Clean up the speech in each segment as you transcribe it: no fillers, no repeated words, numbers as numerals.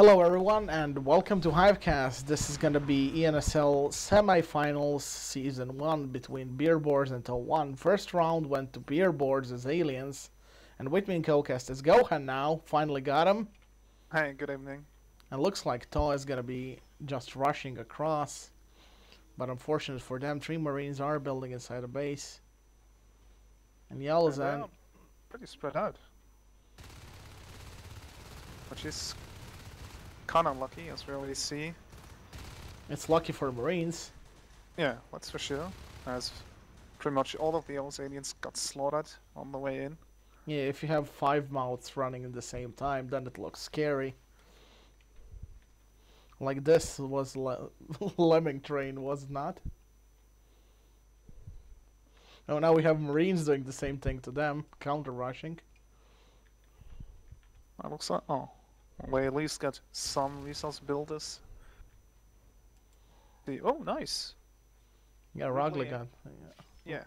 Hello everyone and welcome to Hivecast. This is gonna be ENSL Semifinals Season 1 between Boars and TO1. First round went to Boars as aliens. And with me in co-cast is Gohan now. Finally got him. Hi, good evening. And looks like To is gonna be just rushing across. But unfortunate for them, 3 Marines are building inside a base. And They Yelzan, are pretty spread out, which is kind of lucky, as we already see. it's lucky for Marines. Yeah, that's for sure, as pretty much all of the old aliens got slaughtered on the way in. Yeah, if you have 5 mouths running at the same time, then it looks scary. Like this was Lemming Train, was it not? Oh, now we have Marines doing the same thing to them, counter-rushing. That looks like, oh, we at least got some resource builders. Oh, nice. Yeah, Really? Rogligan. Yeah.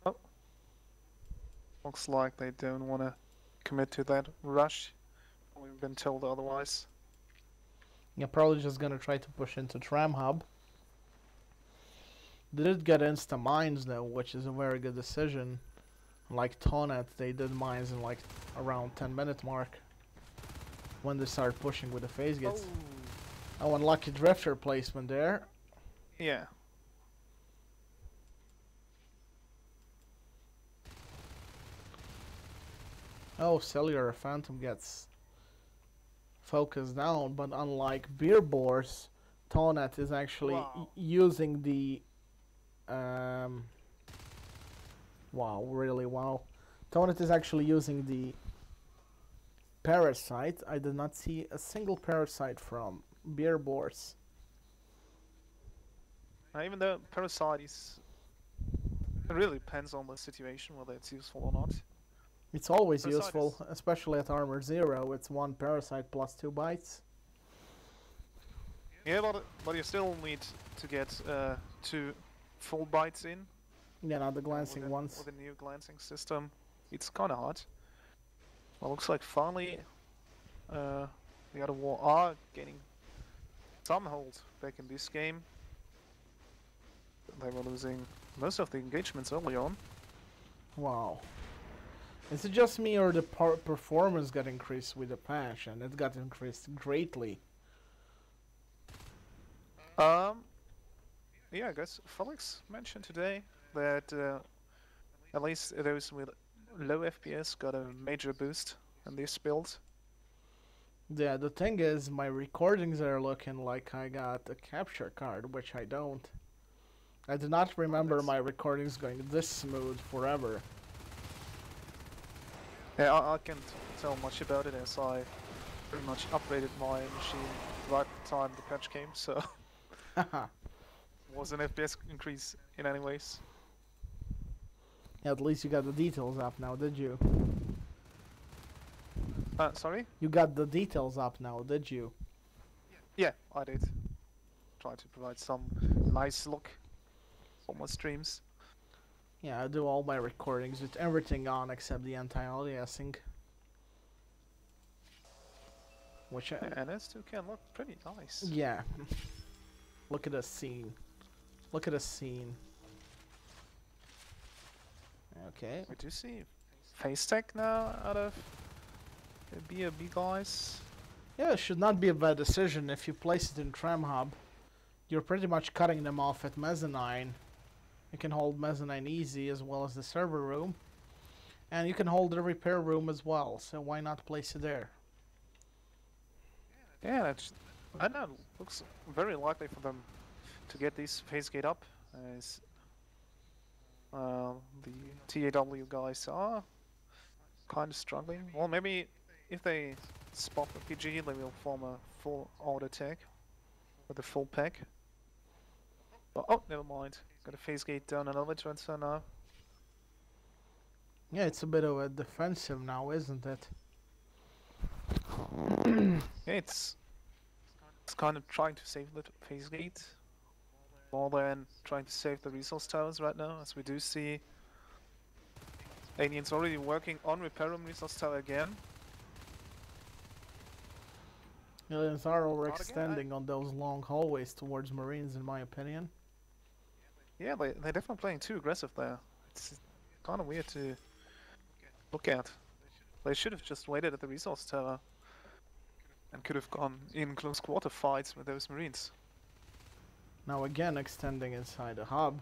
Oh. Looks like they don't want to commit to that rush. We've been told otherwise. Yeah, probably just gonna try to push into Tram Hub. They did get insta mines though, which is a very good decision. Like Tonet, they did mines in like around 10-minute mark when they start pushing with the phase gates. Oh, unlucky drifter placement there. Yeah. Oh, Cellular Phantom gets focused down, but unlike Boars, Tonet is actually using the wow, really wow. Tonet is actually using the parasite. I did not see a single parasite from Boars. Even though parasite is, it really depends on the situation whether it's useful or not. It's always Parasite useful, especially at armor 0. It's 1 parasite plus 2 bites. Yeah, but you still need to get 2 full bites in. Yeah, not the glancing ones. With the new glancing system, it's kind of hard. Well, looks like finally the other war are getting some hold back in this game. They were losing most of the engagements early on. Wow. Is it just me or the performance got increased with the patch, and it got increased greatly? Yeah, I guess Felix mentioned today that at least those with low FPS got a major boost in this build. Yeah, the thing is, my recordings are looking like I got a capture card, which I don't. I do not remember my recordings going this smooth forever. Yeah, I can't tell much about it as I pretty much upgraded my machine right at the time the patch came, so Haha. was an FPS increase in any ways. Yeah, at least you got the details up now, did you? Sorry? You got the details up now, did you? Yeah, I did. Try to provide some nice look for my streams. Yeah, I do all my recordings with everything on except the anti-aliasing. Which and S2 can look pretty nice. Yeah. Look at the scene. Look at the scene. Okay. We do see face tech now out of the BOB guys. Yeah, it should not be a bad decision if you place it in Tram Hub. You're pretty much cutting them off at Mezzanine. You can hold Mezzanine easy as well as the server room. And you can hold the repair room as well, so why not place it there? Yeah, I know, looks very likely for them to get this phase gate up, as the TAW guys are kind of struggling. Well, maybe if they spot the PG, they will form a full auto attack with a full pack. Oh, never mind. Got a phase gate down another transfer now. Yeah, it's a bit of a defensive now, isn't it? Yeah, it's kind of trying to save the phase gate more than trying to save the resource towers right now, as we do see aliens already working on repair room resource tower again. Aliens are But again, overextending on those long hallways towards Marines, in my opinion. yeah, they're definitely playing too aggressive there. It's kind of weird to look at. They should have just waited at the resource tower and could have gone in close quarter fights with those Marines. Now again extending inside the hub.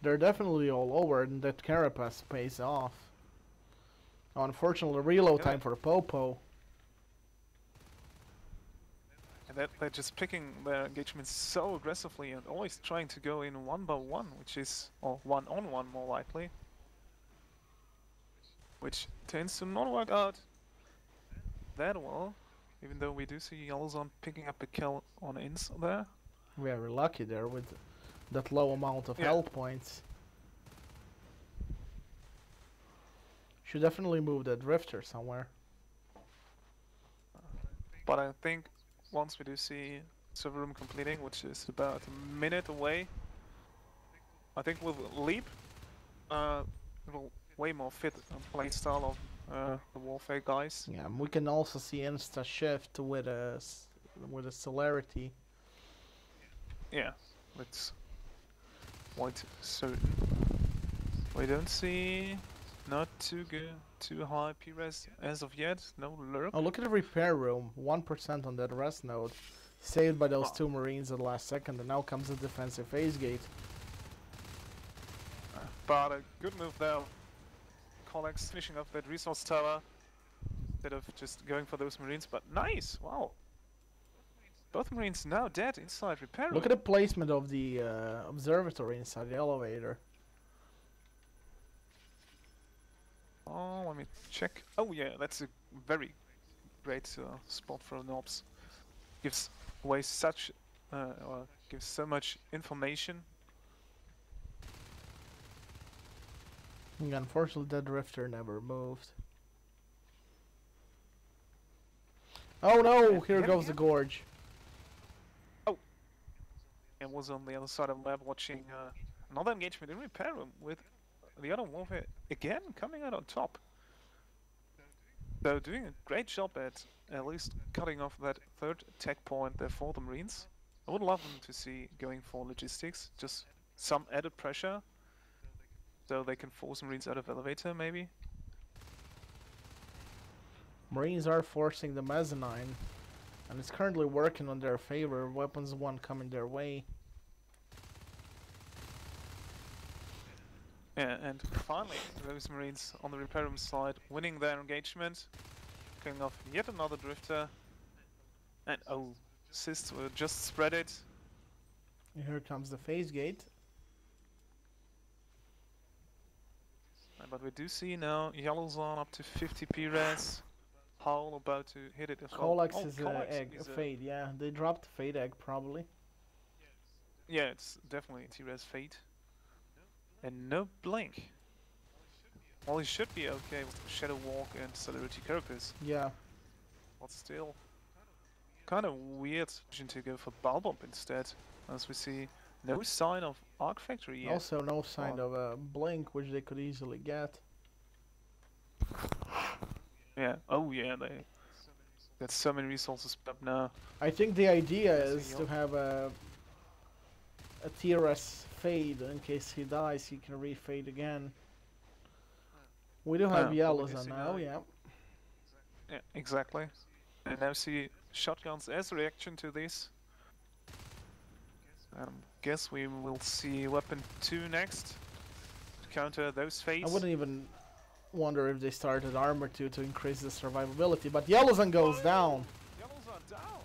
They're definitely all over, and that carapace pays off. Now, unfortunately, reload Yeah, time for Popo. and they're just picking their engagements so aggressively and always trying to go in one by one, which is, or one on one more likely. Which tends to not work out that well, even though we do see Yellowzone picking up a kill on Ins there. Very lucky there with that low amount of Yeah. health points. Should definitely move that drifter somewhere. But I think once we do see server room completing, which is about a minute away, I think with Leap, it will way more fit playstyle of the Warfare guys. Yeah, we can also see insta shift with a celerity. Yeah, that's quite certain. We don't see not too good, too high P-res as of yet. No lurk. Oh, look at the repair room. 1% on that rest node. Saved by those Oh. two Marines at the last second, and now comes the defensive phase gate. But a good move there. Colleagues finishing off that resource tower instead of just going for those Marines. But nice, wow. Both Marines now dead inside repair room. Look at the placement of the observatory inside the elevator. Oh, let me check. Oh yeah, that's a very great spot for Nobs. Gives away such, or gives so much information. Yeah, unfortunately, that drifter never moved. Oh no! And Here yet goes the again- gorge. And was on the other side of the lab watching another engagement in repair room with the other Warfare again coming out on top. So doing a great job at least cutting off that third tech point there for the Marines. I would love them to see going for logistics, just some added pressure, so they can force Marines out of elevator maybe. Marines are forcing the mezzanine, and it's currently working on their favor. Weapons 1 coming their way. Yeah, and finally those Marines on the repair room side winning their engagement, killing off yet another drifter. And oh, assists will just spread it. And here comes the phase gate. But we do see now Yellowzone up to 50 P-res. Howl about to hit it as well. Colex Oh, is Colex egg, is a fade, yeah. They dropped fade egg probably. yeah, it's definitely T-res fate. And no blink. Well, he should be okay with Shadow Walk and Celerity Carapace, Yeah. but still kind of weird to go for Balbomb instead, as we see no sign of Arc Factory yet. Also no sign Oh. of a blink, which they could easily get. Yeah, oh yeah, they got so many resources up now. I think the idea Yes, is he to have a TRS fade in case he dies. He can refade again. We do have but yellows we do on see now, now- yeah. Yeah, exactly. And now see shotguns as a reaction to this. Guess we will see weapon 2 next to counter those I fates. wouldn't even wonder if they started armor 2 to increase the survivability, but Yellowzone goes down. Yellows are down.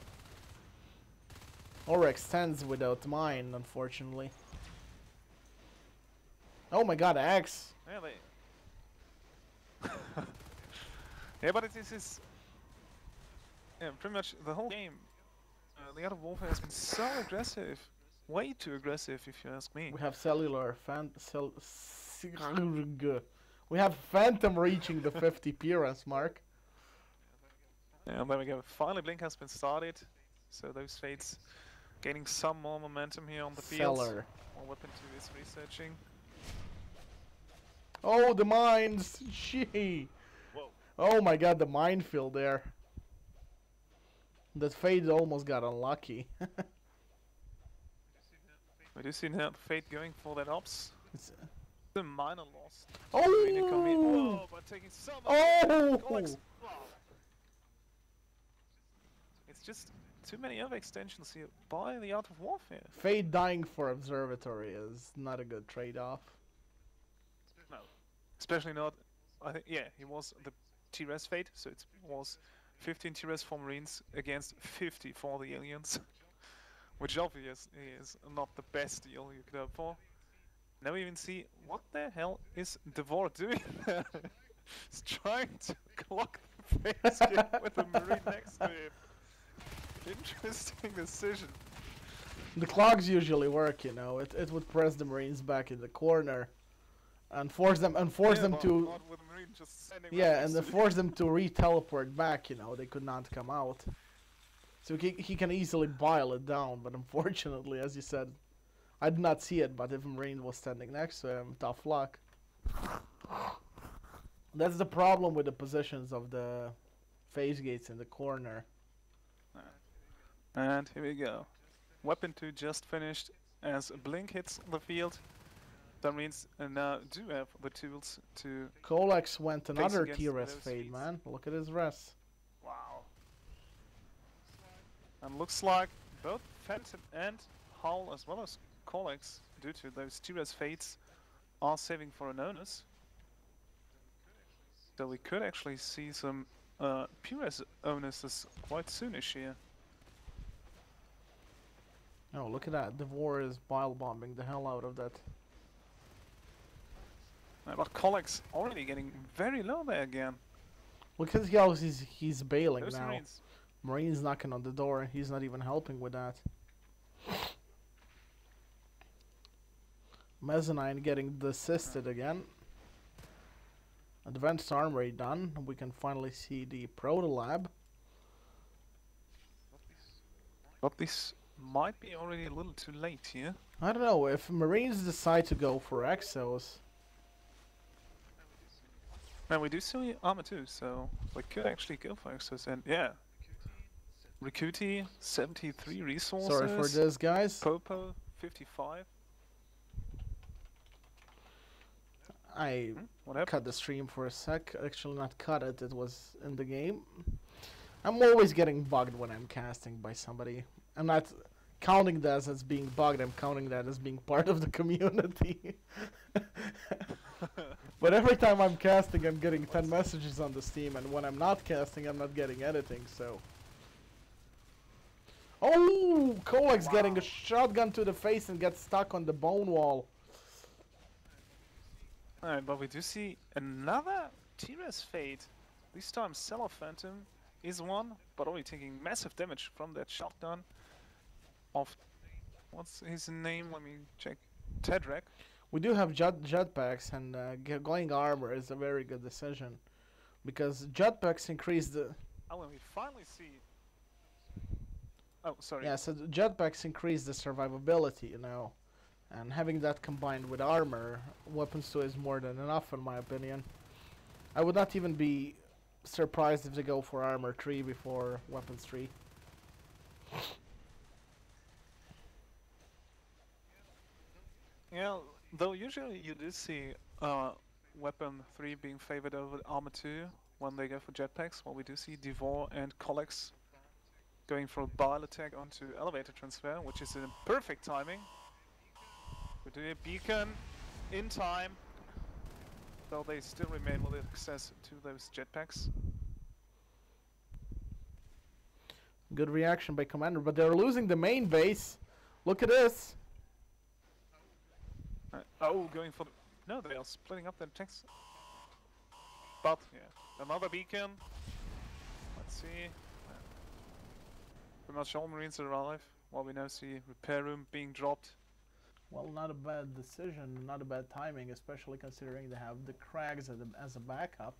Or extends without mine, unfortunately. Oh my god, Axe! Yeah, yeah, but this is pretty much the whole game. The other Warfare has been so aggressive, way too aggressive, if you ask me. We have cellular we have Phantom reaching the 50 appearance mark. And there we go. Finally, Blink has been started, so those fates gaining some more momentum here on the field. Cellar. While Weapon 2 is researching. Oh, the mines! Gee! Whoa. Oh my god, the minefield there. That Fade almost got unlucky. We do see now Fate going for that ops. It's- The minor loss. Oh! Whoa, but taking so much. Oh! Wow. It's just too many overextensions here by the Art of Warfare. Fade dying for Observatory is not a good trade-off. No. Especially not, I think, yeah, he was the T-Res Fate, so it was 15 T-Res for Marines against 50 for the Aliens. Which obviously is not the best deal you could hope for. Now we even see, what the hell is Devore doing there? He's trying to clock the face with a Marine next to him. Interesting decision. The clogs usually work, you know. It would press the Marines back in the corner and force them But to not with a Marine just standing right yeah, next and to then force them to re-teleport back, you know. They could not come out. So he can easily boil it down, but unfortunately, as you said, I did not see it, but if Marine was standing next to him, tough luck. That's the problem with the positions of the phase gates in the corner. And here we go. Weapon 2 just finished as Blink hits the field. That means now do have the tools to... Kolex went another against T-Res those fade, feats. man. Look at his res. Wow. And looks like both Phantom and Hull, as well as Kolex, due to those T-Res fates, are saving for an onus. So we could actually see some P-Res onuses quite soonish here. Oh, look at that. Devore is bile bombing the hell out of that. But Kolex already getting very low there again. Look at how he's bailing Those now. Marines. Marine's knocking on the door. He's not even helping with that. Mezzanine getting desisted again. Advanced armory done. We can finally see the proto lab. But this might be already a little too late here. I don't know if Marines decide to go for Exos. Now we do see armor too, so we could actually go for Exos. And yeah, Rikuti 73 resources. Sorry for this, guys. Popo 55. I What happened? cut the stream for a sec. Actually, not cut it. It was in the game. I'm always getting bugged when I'm casting by somebody. I'm not counting that as being bugged. I'm counting that as being part of the community. But every time I'm casting, I'm getting 10 messages on the Steam, and when I'm not casting, I'm not getting anything. So. Oh, Kolex getting a shotgun to the face and gets stuck on the bone wall. Alright, but we do see another T-Res fade. This time Cellar Phantom is one, but only taking massive damage from that shotgun of... What's his name? Let me check. Tedrak. We do have jetpacks, and going armor is a very good decision. Because jetpacks increase the... Oh, and we finally see... Oh, sorry. Yeah, so the jetpacks increase the survivability, you know. And having that combined with armor, weapons 2 is more than enough in my opinion. I would not even be surprised if they go for armor 3 before weapons 3. Yeah, though usually you do see weapon 3 being favored over armor 2 when they go for jetpacks. Well, we do see Devore and Kolex going for a bile attack onto elevator transfer, which is in perfect timing. We do a beacon in time, though they still remain with access to those jetpacks. Good reaction by Commander, but they're losing the main base. Look at this. Oh, going for the... No, they are splitting up their tanks. But, yeah, another beacon. Let's see. Pretty much all Marines are alive, while we now see repair room being dropped. Well, not a bad decision, not a bad timing, especially considering they have the Crags as a backup.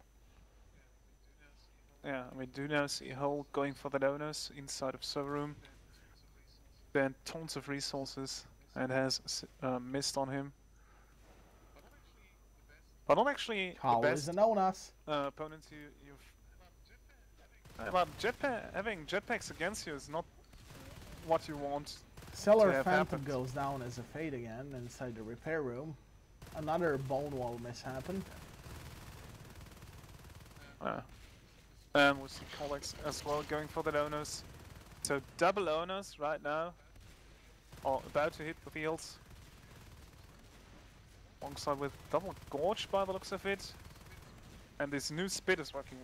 Yeah, we do now see Hull going for the donors inside of server room. Then tons of resources and has missed on him. but not actually the How best is an ONAS? opponents you've. But having jetpacks against you is not what you want. Cellar have Phantom happened. goes down as a fade again inside the repair room. Another bone wall miss happened. And we see colleagues as well going for the owners. So double owners right now, are about to hit the fields. Alongside with double gorge by the looks of it. And this new spit is working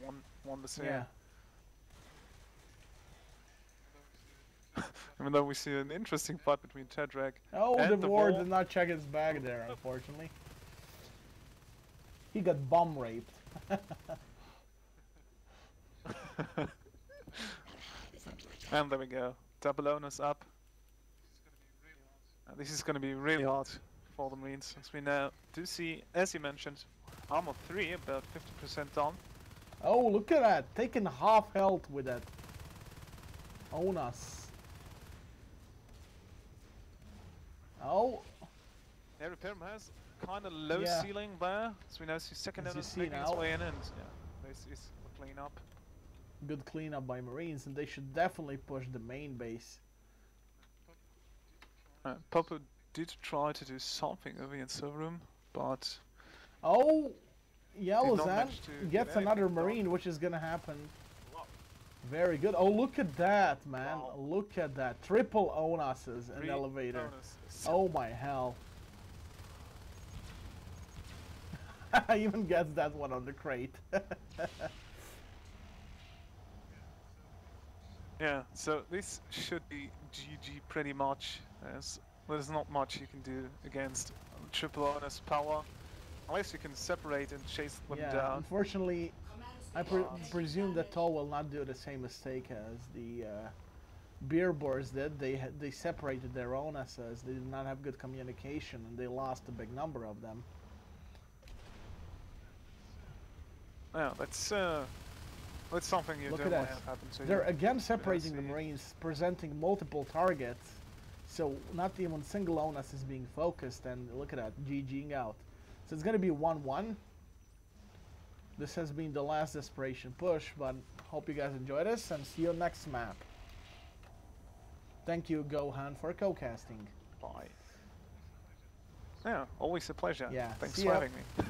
wonders here. Yeah. Even though we see an interesting fight between Tedrag Oh, and the Boar Wall. did not check his bag there, unfortunately. He got bomb raped. And there we go. Double owners up. And this is going to be really hard for the Marines, as we now do see, as you mentioned, armor 3 about 50% done. Oh, look at that! Taking half health with that. ONAS. Oh. Yeah, repair has kind of low Yeah. ceiling there, so we now see second As you owners see making its now. way in, and yeah, this is a clean up. Good cleanup by Marines, and they should definitely push the main base. Popo did try to do something over in server room, but Oh, did Yellow not Zan manage to gets get another anything done. Marine, which is gonna happen. Very good. Oh, look at that, man. Wow. Look at that. Triple ONASes in 3 elevator. owners. Oh my hell. Even gets that one on the crate. Yeah, so this should be GG pretty much, as there's not much you can do against triple owners power, unless you can separate and chase them Yeah, down. unfortunately, I presume that Toll will not do the same mistake as the Beer Boars did. They separated their own SS. They did not have good communication, and they lost a big number of them. Yeah, that's something you Look don't at want that. to happen to They're you. again separating the see. Marines, presenting multiple targets. So not even single onus is being focused, and look at that, GGing out. So it's going to be 1-1. This has been the last desperation push, but hope you guys enjoy this, and see you next map. Thank you, Gohan, for co-casting. Bye. Yeah, always a pleasure. Yeah, Thanks see for ya. having me.